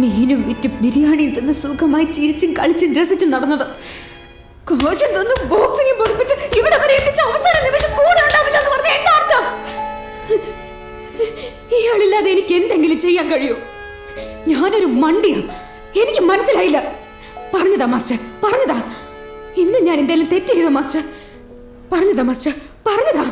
മീനും വിറ്റ് ബിരിയാണി തന്ന് സുഖമായി ചിരിച്ചും കളിച്ചും രസിച്ചും നടന്നത് കോശം തന്നു ബോക്സിംഗ് പൊടിപ്പിച്ച് ഇവിടെ വരെ എത്തിച്ച അവസാന നിമിഷം കൂടെ ഉണ്ടാവില്ലെന്ന് പറഞ്ഞ എന്താ അർത്ഥം? ഇയാളില്ലാതെ എനിക്ക് എന്തെങ്കിലും ചെയ്യാൻ കഴിയൂ? ഞാനൊരു മണ്ടിയാ. എനിക്ക് മനസ്സിലായില്ല. പറഞ്ഞതാ മാസ്റ്റർ, പറഞ്ഞതാ. ഇന്ന് ഞാൻ എന്തെങ്കിലും തെറ്റ് ചെയ്തോ മാസ്റ്റർ? പറഞ്ഞതാ മാസ്റ്റർ, പറഞ്ഞതാ.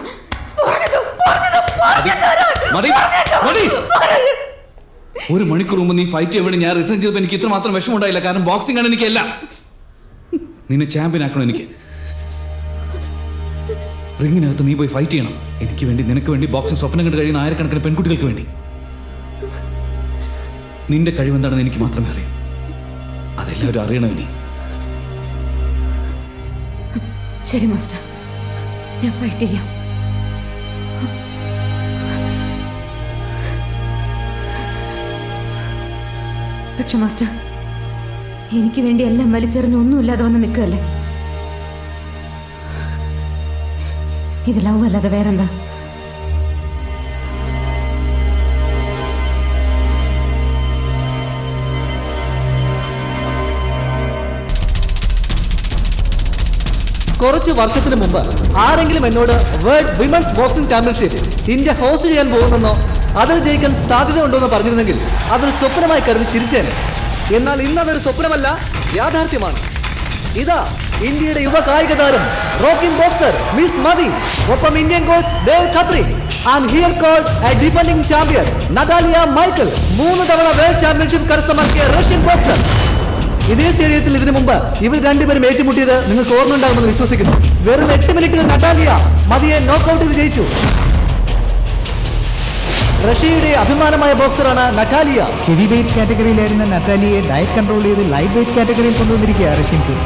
ഒരു മണിക്കൂർ മുമ്പ് നീ ഫൈറ്റ് ചെയ്യാൻ വേണ്ടി ഞാൻ റിസൈൻ ചെയ്തപ്പോൾ എനിക്ക് ഇത്ര മാത്രം വിഷമം ഉണ്ടായില്ല. കാരണം ബോക്സിംഗ് ആണ് എനിക്കല്ല. നിന്നെ ചാമ്പ്യൻ ആക്കണം എനിക്ക്. റിങ്ങിനകത്ത് നീ പോയി ഫൈറ്റ് ചെയ്യണം. എനിക്ക് വേണ്ടി, നിനക്ക് വേണ്ടി ബോക്സിംഗ് സ്വപ്നം കണ്ട് കഴിയുന്ന ആയിരക്കണക്കിന് പെൺകുട്ടികൾക്ക് വേണ്ടി. നിന്റെ കഴിവെന്താണെന്ന് എനിക്ക് മാത്രമേ അറിയൂ. അതെല്ലാവരും അറിയണം ഇനി. ശരി മാസ്റ്റർ, ഞാൻ ഫൈറ്റ് ചെയ്യാം. പക്ഷെ മാസ്റ്റർ, എനിക്ക് വേണ്ടി എല്ലാം വലിച്ചെറിഞ്ഞ് ഒന്നുമില്ലാതെ വന്ന് നിൽക്കുകയല്ലേ? ഇത് ലവ് അല്ലാതെ വേറെന്താ? കുറച്ച് വർഷത്തിന് മുമ്പ് ആരെങ്കിലും എന്നോട് world women's boxing championship India host ചെയ്യാൻ പോകുന്നെന്നോ അതിൽ ജയിക്കാൻ സാധ്യത ഉണ്ടോയെന്ന് പറഞ്ഞിരുന്നെങ്കിൽ അതൊരു സ്വപ്നമായി കരുതി ചിരിച്ചേനെ. എന്നാൽ ഇന്ന് അതൊരു സ്വപ്നമല്ല, യാഥാർത്ഥ്യമാണ്. ഇതാ ഇന്ത്യയുടെ യുവ കായിക താരം റോക്കിംഗ് ബോക്സർ മിസ് മദി, ഒപ്പം Indian coach Dev Khatri and here called a defending champion Natalia Michael, 3 തവണ വേൾഡ് ചാമ്പ്യൻഷിപ്പ് കരസ്ഥമാക്കിയ റഷ്യൻ ബോക്സർ. ഇതേ സ്റ്റേഡിയത്തിൽ ഇതിനു മുമ്പ് ഇവർ രണ്ടുപേരും ഏറ്റുമുട്ടിയത് നിങ്ങൾക്ക് ഓർമ്മയുണ്ടാകുമെന്ന് വിശ്വസിക്കുന്നു. വെറും 8 മിനിറ്റിൽ നടാലിയ മദിയെ നോക്കൌട്ട് ചെയ്ത് ജയിച്ചു. റഷ്യയുടെ അഭിമാനമായ ബോക്സറാണ് Natalia. Heavy weight കാറ്റഗറിയിലായിരുന്ന നറ്റാലിയെ diet control ചെയ്ത് ലൈറ്റ് വെയ്റ്റ് കാറ്റഗറിയിൽ കൊണ്ടുവന്നിരിക്കുക റഷ്യൻസ്.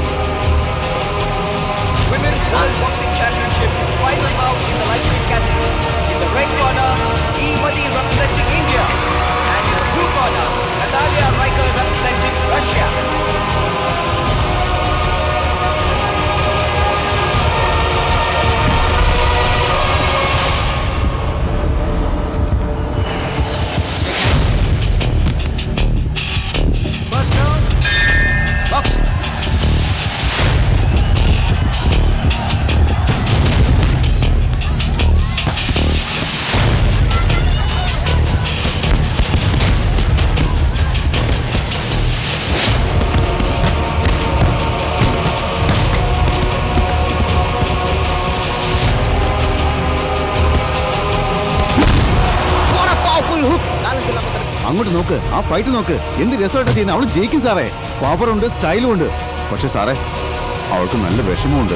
അങ്ങോട്ട് നോക്ക്, ആ ഫൈറ്റ് നോക്ക്, എന്ത് രസമായിട്ട് ചെയ്യുന്നത്. അവൾ ജയിക്കും സാറേ. പവറുണ്ട്, സ്റ്റൈലും ഉണ്ട്. പക്ഷെ സാറേ, അവൾക്ക് നല്ല വിഷമമുണ്ട്.